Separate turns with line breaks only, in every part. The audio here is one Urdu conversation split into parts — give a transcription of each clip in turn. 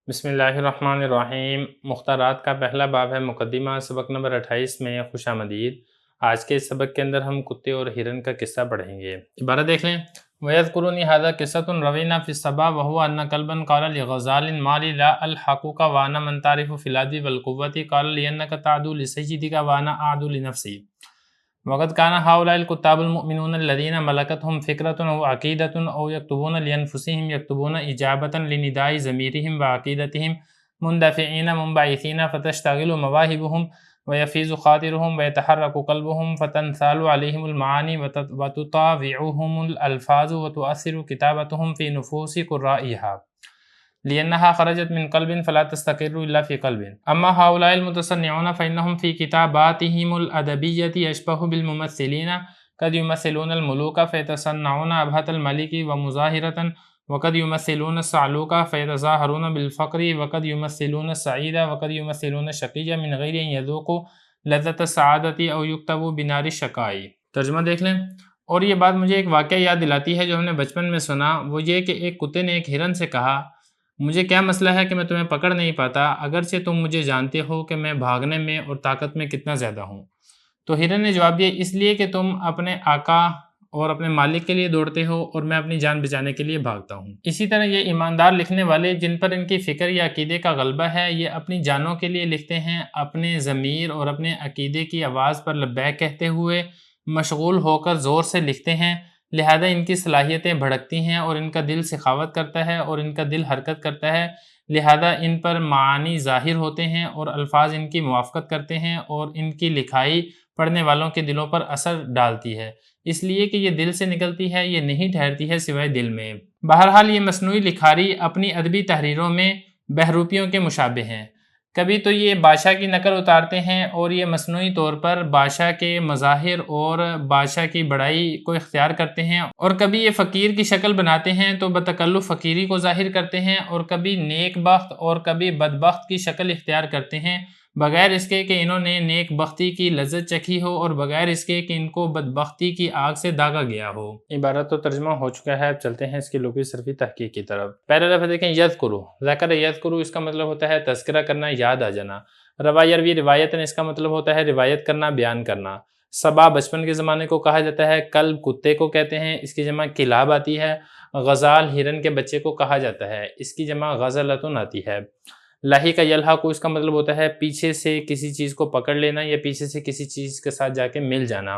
بسم اللہ الرحمن الرحیم۔ مختارات کا پہلا باب ہے مقدمہ، سبق نمبر 28 میں خوش آمدید۔ آج کے اس سبق کے اندر ہم کتے اور ہرن کا قصہ پڑھیں گے۔ عبارت دیکھ لیں۔ وَيَذْكُرُنِي هَذَا قِصَّةٌ رَوَيْنَا فِي الصَّبَا وَهُوَ أَنَّ كَلْبًا قَالَ لِغَزَالٍ مَا لِي لَا أَلْحَقُكَ وَأَنَا مَنْ تَعْرِفُ فِي الْعَدْوِ وَالْقُوَّةِ قَالَ لِأَنَّكَ تَعْدُو لِسَيِّدِكَ وَأَنَا أَعْدُو لِنَفْسِي وقد كان هؤلاء الكتاب المؤمنون الذين ملكتهم فكرة أو عقيدة أو يكتبون لأنفسهم يكتبون إجابة لنداء ضميرهم وعقيدتهم مندفعين منبعثين فتشتغل مواهبهم ويفيز خاطرهم ويتحرك قلبهم فتنثال عليهم المعاني وتطاوعهم الألفاظ وتؤثر كتابتهم في نفوس قرائها لأنها خرجت من قلب فلا تستقر إلا في قلب. أما هؤلاء المتصنعون فإنهم في كتاباتهم الأدبية يشبه بالممثلين، قد يمثلون الملوك فيتصنعون أبهة الملك ومظاهرة، وقد يمثلون الصعلوك فيتظاهرون بالفقر، وقد يمثلون السعيد، وقد يمثلون الشقي من غير أن يذوقوا لذة السعادة أو يكتبوا بنار الشقاء۔ ترجمہ دیکھ لیں۔ اور یہ بات مجھے ایک واقعہ یاد دلاتی ہے جو ہم نے بچپن میں سنا، وہ یہ کہ ایک کتے نے ایک ہرن سے کہا، مجھے کیا مسئلہ ہے کہ میں تمہیں پکڑ نہیں پاتا، اگرچہ تم مجھے جانتے ہو کہ میں بھاگنے میں اور طاقت میں کتنا زیادہ ہوں۔ تو ہرن نے جواب دیا، اس لیے کہ تم اپنے آقا اور اپنے مالک کے لیے دوڑتے ہو اور میں اپنی جان بچانے کے لیے بھاگتا ہوں۔ اسی طرح یہ ایماندار لکھنے والے جن پر ان کی فکر یا عقیدے کا غلبہ ہے، یہ اپنی جانوں کے لیے لکھتے ہیں، اپنے ضمیر اور اپنے عقیدے کی آواز پر لبیک کہتے ہوئے مشغول ہو کر زور سے لکھتے ہیں، لہذا ان کی صلاحیتیں بھڑکتی ہیں اور ان کا دل سخاوت کرتا ہے اور ان کا دل حرکت کرتا ہے، لہذا ان پر معانی ظاہر ہوتے ہیں اور الفاظ ان کی موافقت کرتے ہیں اور ان کی لکھائی پڑھنے والوں کے دلوں پر اثر ڈالتی ہے، اس لیے کہ یہ دل سے نکلتی ہے، یہ نہیں ٹھہرتی ہے سوائے دل میں۔ بہرحال یہ مصنوعی لکھاری اپنی ادبی تحریروں میں بہروپیوں کے مشابہ ہیں۔ کبھی تو یہ بادشاہ کی نقل اتارتے ہیں اور یہ مصنوعی طور پر بادشاہ کے مظاہر اور بادشاہ کی بڑائی کو اختیار کرتے ہیں، اور کبھی یہ فقیر کی شکل بناتے ہیں تو بتکلف فقیری کو ظاہر کرتے ہیں، اور کبھی نیک بخت اور کبھی بدبخت کی شکل اختیار کرتے ہیں، بغیر اس کے کہ انہوں نے نیک بختی کی لذت چکھی ہو اور بغیر اس کے کہ ان کو بدبختی کی آگ سے داغا گیا ہو۔ عبارت تو ترجمہ ہو چکا ہے، اب چلتے ہیں اس کی لغوی صرفی تحقیق کی طرف۔ پہلا لفظ دیکھیں، یذکرو، ذکر یذکرو اس کا مطلب ہوتا ہے تذکرہ کرنا، یاد آ جانا۔ روا یروی روایتاً اس کا مطلب ہوتا ہے روایت کرنا، بیان کرنا۔ صبا بچپن کے زمانے کو کہا جاتا ہے، کلب کتے کو کہتے ہیں، اس کی جمع کلاب آتی ہے۔ غزال ہرن کے بچے کو کہا جاتا ہے، اس کی جمع غزلتن آتی ہے۔ لاہی کا یلحا کو اس کا مطلب ہوتا ہے پیچھے سے کسی چیز کو پکڑ لینا یا پیچھے سے کسی چیز کے ساتھ جا کے مل جانا۔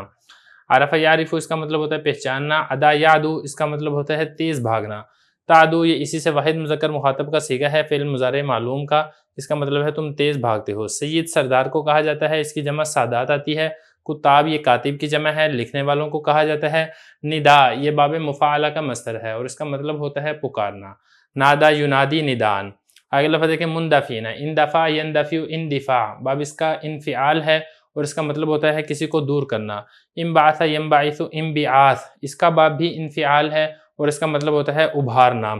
عرف یعرف اس کا مطلب ہوتا ہے پہچاننا۔ ادا یعدو اس کا مطلب ہوتا ہے تیز بھاگنا۔ تعدو یہ اسی سے واحد مذکر مخاطب کا صیغہ ہے فعل مضارع معلوم کا، اس کا مطلب ہے تم تیز بھاگتے ہو۔ سید سردار کو کہا جاتا ہے، اس کی جمع سادات آتی ہے۔ کتاب یہ کاتب کی جمع ہے، لکھنے والوں کو کہا جاتا ہے۔ ندا یہ باب مفاعلہ کا مصدر ہے اور اس کا مطلب ہوتا ہے پکارنا۔ نادا ینادی ندان۔ آگے لفظ دیکھیں، مندفعین، اندفع یندفع اندفاع، باب اس کا انفعال ہے اور اس کا مطلب ہوتا ہے کسی کو دور کرنا۔ انبعث ینبعث انبعاث، اس کا باب بھی انفعال ہے اور اس کا مطلب ہوتا ہے ابھارنا،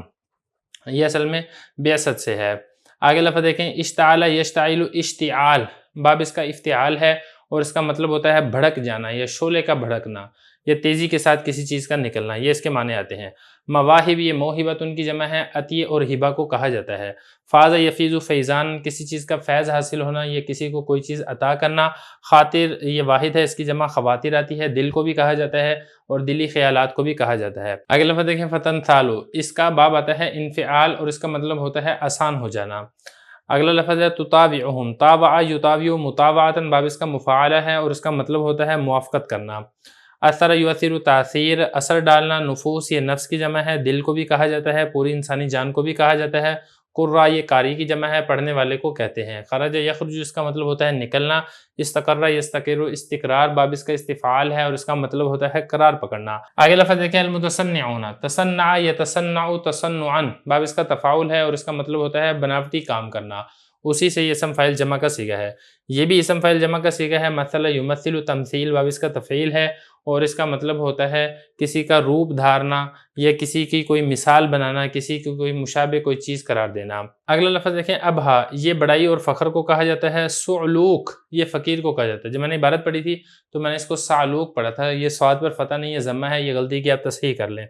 یہ اصل میں بعثت سے ہے۔ آگے لفظ دیکھیں، اشتعال یشتعل اشتعال، باب اس کا افتعال ہے اور اس کا مطلب ہوتا ہے بھڑک جانا یا شعلے کا بھڑکنا یا تیزی کے ساتھ کسی چیز کا نکلنا، یہ اس کے معنی آتے ہیں۔ مواہب یہ موہبت ان کی جمع ہے، عطیہ اور ہبہ کو کہا جاتا ہے۔ فاز یفیز فیضان کسی چیز کا فیض حاصل ہونا یا کسی کو کوئی چیز عطا کرنا۔ خاطر یہ واحد ہے، اس کی جمع خواتر آتی ہے، دل کو بھی کہا جاتا ہے اور دلی خیالات کو بھی کہا جاتا ہے۔ اگلا لفظ دیکھیں، فتن تھالو، اس کا باب آتا ہے انفعال اور اس کا مطلب ہوتا ہے آسان ہو جانا۔ اگلا لفظ ہے تطاوعہم، تابع یطاوع مطاوعتاً، باب اس کا مفاعلہ ہے اور اس کا مطلب ہوتا ہے موافقت کرنا۔ اثر یؤثر تاثیر، اثر ڈالنا۔ نفوس یہ نفس کی جمع ہے، دل کو بھی کہا جاتا ہے، پوری انسانی جان کو بھی کہا جاتا ہے۔ قرہ یہ قاری کی جمع ہے، پڑھنے والے کو کہتے ہیں۔ خرج یخرج اس کا مطلب ہوتا ہے نکلنا۔ استقر یستقر استقرار، باب اس کا استفعال ہے اور اس کا مطلب ہوتا ہے قرار پکڑنا۔ آگے لفظ دیکھیں، المتصنعون، تصنع یتصنع تصنعا، باب اس کا تفاعل ہے اور اس کا مطلب ہوتا ہے بناوٹی کام کرنا، اسی سے یہ اسم فاعل جمع کا صیغہ ہے۔ یہ بھی اسم فاعل جمع کا صیغہ ہے، مثلا یمثل تمثیل، باب اس کا تفعیل ہے اور اس کا مطلب ہوتا ہے کسی کا روپ دھارنا یا کسی کی کوئی مثال بنانا، کسی کی کوئی مشابہ کوئی چیز قرار دینا۔ اگلا لفظ دیکھیں، ابہا، یہ بڑائی اور فخر کو کہا جاتا ہے۔ سعلوک یہ فقیر کو کہا جاتا ہے۔ جب میں نے عبارت پڑھی تھی تو میں نے اس کو سعلوک پڑھا تھا، یہ صاد پر فتح نہیں ہے، ضمہ ہے، یہ غلطی کی آپ تصحیح کر لیں۔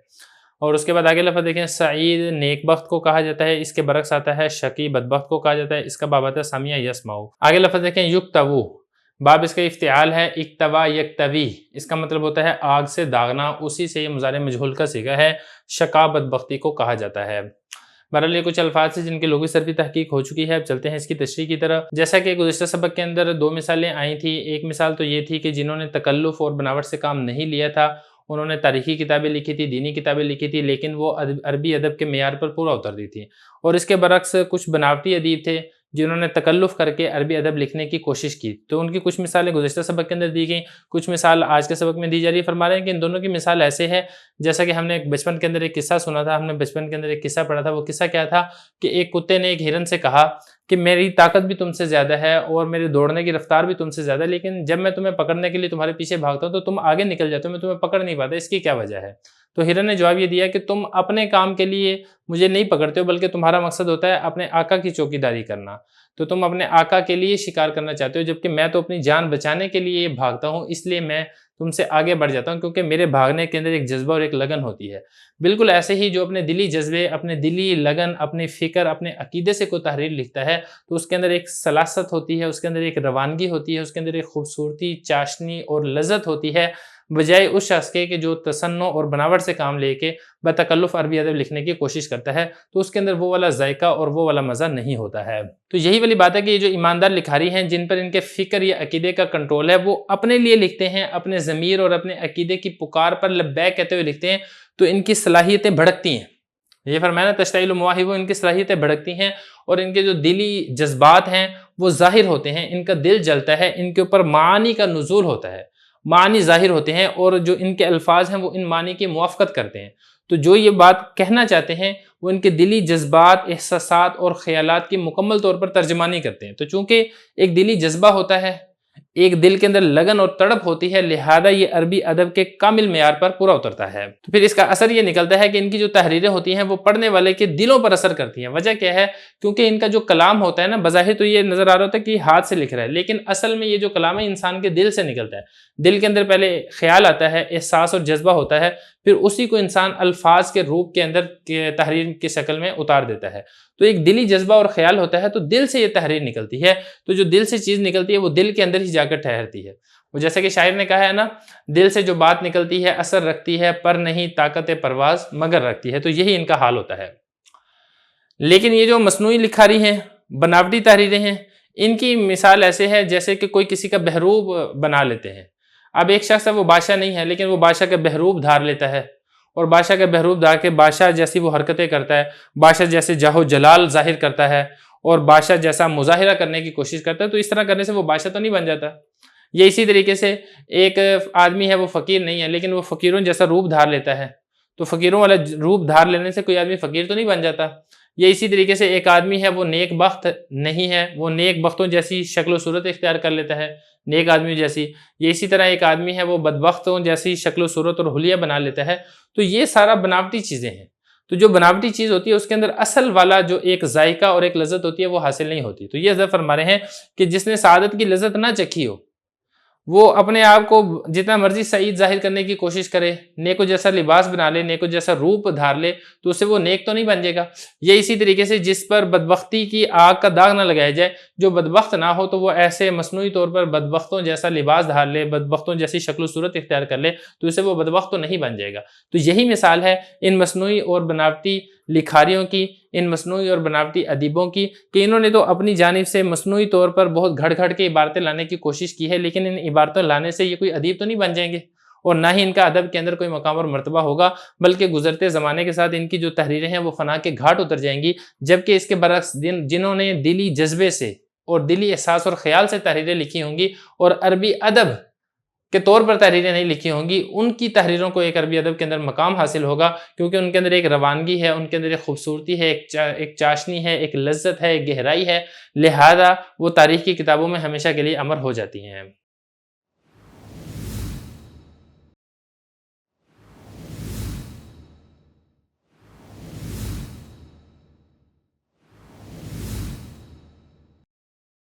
اور اس کے بعد آگے لفظ دیکھیں، سعید نیک بخت کو کہا جاتا ہے، اس کے برعکس آتا ہے شقی بدبخت کو کہا جاتا ہے، اس کا باب آتا ہے سمیع یسمعو۔ آگے لفظ دیکھیں یکتوو، باب اس کا افتعال ہے، اکتوا یکتوی، اس کا مطلب ہوتا ہے آگ سے داغنا، اسی سے یہ مضارع مجہول کا صیغہ ہے، شقا بدبختی کو کہا جاتا ہے۔ بہرحال یہ کچھ الفاظ ہیں جن کی لغوی صرفی تحقیق ہو چکی ہے، اب چلتے ہیں اس کی تشریح کی طرف۔ جیسا کہ گزشتہ سبق کے اندر دو مثالیں آئی تھیں، ایک مثال تو یہ تھی کہ جنہوں نے تکلف اور بناوٹ سے کام نہیں لیا تھا انہوں نے تاریخی کتابیں لکھی تھی، دینی کتابیں لکھی تھی، لیکن وہ عربی ادب کے معیار پر پورا اتر دی تھی، اور اس کے برعکس کچھ بناوٹی ادیب تھے جنہوں نے تکلف کر کے عربی ادب لکھنے کی کوشش کی، تو ان کی کچھ مثالیں گزشتہ سبق کے اندر دی گئیں، کچھ مثال آج کے سبق میں دی جا رہی ہے۔ فرما رہے ہیں کہ ان دونوں کی مثال ایسے ہے جیسا کہ ہم نے بچپن کے اندر ایک قصہ سنا تھا، ہم نے بچپن کے اندر ایک قصہ پڑھا تھا، وہ قصہ کیا تھا کہ ایک کتے نے ایک ہرن سے کہا کہ میری طاقت بھی تم سے زیادہ ہے اور میری دوڑنے کی رفتار بھی تم سے زیادہ ہے، لیکن جب میں تمہیں پکڑنے کے لیے تمہارے پیچھے بھاگتا ہوں تو تم آگے نکل جاتے ہو، میں تمہیں پکڑ نہیں پاتا، اس کی کیا وجہ ہے؟ تو ہرن نے جواب یہ دیا کہ تم اپنے کام کے لیے مجھے نہیں پکڑتے ہو، بلکہ تمہارا مقصد ہوتا ہے اپنے آقا کی چوکیداری کرنا، تو تم اپنے آقا کے لیے شکار کرنا چاہتے ہو، جبکہ میں تو اپنی جان بچانے کے لیے بھاگتا ہوں، اس لیے میں تم سے آگے بڑھ جاتا ہوں، کیونکہ میرے بھاگنے کے اندر ایک جذبہ اور ایک لگن ہوتی ہے۔ بالکل ایسے ہی جو اپنے دلی جذبے، اپنے دلی لگن، اپنی فکر، اپنے عقیدے سے کوئی تحریر لکھتا ہے تو اس کے اندر ایک سلاست ہوتی ہے، اس کے اندر ایک روانگی ہوتی ہے، اس کے اندر ایک خوبصورتی، چاشنی اور لذت ہوتی ہے، بجائے اس شخص کے کہ جو تصنع اور بناوٹ سے کام لے کے بتکلف عربی ادب لکھنے کی کوشش کرتا ہے، تو اس کے اندر وہ والا ذائقہ اور وہ والا مزہ نہیں ہوتا ہے۔ تو یہی والی بات ہے کہ یہ جو ایماندار لکھاری ہیں جن پر ان کے فکر یا عقیدے کا کنٹرول ہے، وہ اپنے لیے لکھتے ہیں، اپنے ضمیر اور اپنے عقیدے کی پکار پر لبیک کہتے ہوئے لکھتے ہیں، تو ان کی صلاحیتیں بھڑکتی ہیں۔ یہ فرمایا نا تشتعل المواہب، ان کی صلاحیتیں بھڑکتی ہیں اور ان کے جو دلی جذبات ہیں وہ ظاہر ہوتے ہیں، ان کا دل جلتا ہے، ان کے اوپر معانی کا نزول ہوتا ہے، معنی ظاہر ہوتے ہیں، اور جو ان کے الفاظ ہیں وہ ان معنی کی موافقت کرتے ہیں۔ تو جو یہ بات کہنا چاہتے ہیں وہ ان کے دلی جذبات، احساسات اور خیالات کی مکمل طور پر ترجمانی کرتے ہیں۔ تو چونکہ ایک دلی جذبہ ہوتا ہے، ایک دل کے اندر لگن اور تڑپ ہوتی ہے، لہذا یہ عربی ادب کے کامل معیار پر پورا اترتا ہے۔ تو پھر اس کا اثر یہ نکلتا ہے کہ ان کی جو تحریریں ہوتی ہیں وہ پڑھنے والے کے دلوں پر اثر کرتی ہیں۔ وجہ کیا ہے؟ کیونکہ ان کا جو کلام ہوتا ہے نا، بظاہر تو یہ نظر آ رہا ہوتا ہے کہ ہاتھ سے لکھ رہا ہے، لیکن اصل میں یہ جو کلام ہے انسان کے دل سے نکلتا ہے۔ دل کے اندر پہلے خیال آتا ہے، احساس اور جذبہ ہوتا ہے، پھر اسی کو انسان الفاظ کے روپ کے اندر تحریر کی شکل میں اتار دیتا ہے۔ تو ایک دلی جذبہ اور خیال ہوتا ہے، تو دل سے یہ تحریر نکلتی ہے، تو جو دل سے چیز نکلتی ہے وہ دل کے اندر ہی جا کر ٹھہرتی ہے۔ وہ جیسا کہ شاعر نے کہا ہے نا، دل سے جو بات نکلتی ہے اثر رکھتی ہے، پر نہیں طاقت پرواز مگر رکھتی ہے، تو یہی ان کا حال ہوتا ہے۔ لیکن یہ جو مصنوعی لکھاری ہیں، بناوٹی تحریریں ہیں، ان کی مثال ایسے ہے جیسے کہ کوئی کسی کا بہروب بنا لیتے ہیں۔ اب ایک شخص ہے وہ بادشاہ نہیں ہے، لیکن وہ بادشاہ کا بہروب دھار لیتا ہے، اور بادشاہ کا بہروب دھار کے بادشاہ جیسی وہ حرکتیں کرتا ہے، بادشاہ جیسے جاہ و جلال ظاہر کرتا ہے، اور بادشاہ جیسا مظاہرہ کرنے کی کوشش کرتا ہے، تو اس طرح کرنے سے وہ بادشاہ تو نہیں بن جاتا۔ یہ اسی طریقے سے ایک آدمی ہے وہ فقیر نہیں ہے، لیکن وہ فقیروں جیسا روپ دھار لیتا ہے، تو فقیروں والا روپ دھار لینے سے کوئی آدمی فقیر تو نہیں بن جاتا۔ یہ اسی طریقے سے ایک آدمی ہے وہ نیک بخت نہیں ہے، وہ نیک بختوں جیسی شکل و صورت اختیار کر لیتا ہے، نیک آدمی جیسی۔ یہ اسی طرح ایک آدمی ہے وہ بدبختوں جیسی شکل و صورت اور حلیہ بنا لیتا ہے۔ تو یہ سارا بناوٹی چیزیں ہیں۔ تو جو بناوٹی چیز ہوتی ہے اس کے اندر اصل والا جو ایک ذائقہ اور ایک لذت ہوتی ہے وہ حاصل نہیں ہوتی۔ تو یہ حضرت فرما رہے ہیں کہ جس نے سعادت کی لذت نہ چکھی ہو، وہ اپنے آپ کو جتنا مرضی سعید ظاہر کرنے کی کوشش کرے، نیکو جیسا لباس بنا لے، نیکو جیسا روپ دھار لے، تو اسے وہ نیک تو نہیں بن جائے گا۔ یہ اسی طریقے سے جس پر بدبختی کی آگ کا داغ نہ لگایا جائے، جو بدبخت نہ ہو، تو وہ ایسے مصنوعی طور پر بدبختوں جیسا لباس دھار لے، بدبختوں جیسی شکل و صورت اختیار کر لے، تو اسے وہ بدبخت تو نہیں بن جائے گا۔ تو یہی مثال ہے ان مصنوعی اور بناوٹی لکھاریوں کی، ان مصنوعی اور بناوٹی ادیبوں کی، کہ انہوں نے تو اپنی جانب سے مصنوعی طور پر بہت گھڑ گھڑ کے عبارتیں لانے کی کوشش کی ہے، لیکن ان عبارتوں لانے سے یہ کوئی ادیب تو نہیں بن جائیں گے، اور نہ ہی ان کا ادب کے اندر کوئی مقام اور مرتبہ ہوگا، بلکہ گزرتے زمانے کے ساتھ ان کی جو تحریریں ہیں وہ فنا کے گھاٹ اتر جائیں گی۔ جبکہ اس کے برعکس جنہوں نے دلی جذبے سے اور دلی احساس اور خیال سے تحریریں لکھی ہوں گی اور عربی ادب کے طور پر تحریریں نہیں لکھی ہوں گی، ان کی تحریروں کو ایک عربی ادب کے اندر مقام حاصل ہوگا، کیونکہ ان کے اندر ایک روانگی ہے، ان کے اندر ایک خوبصورتی ہے، ایک چاشنی ہے، ایک لذت ہے، ایک گہرائی ہے، لہذا وہ تاریخ کی کتابوں میں ہمیشہ کے لیے امر ہو جاتی ہیں۔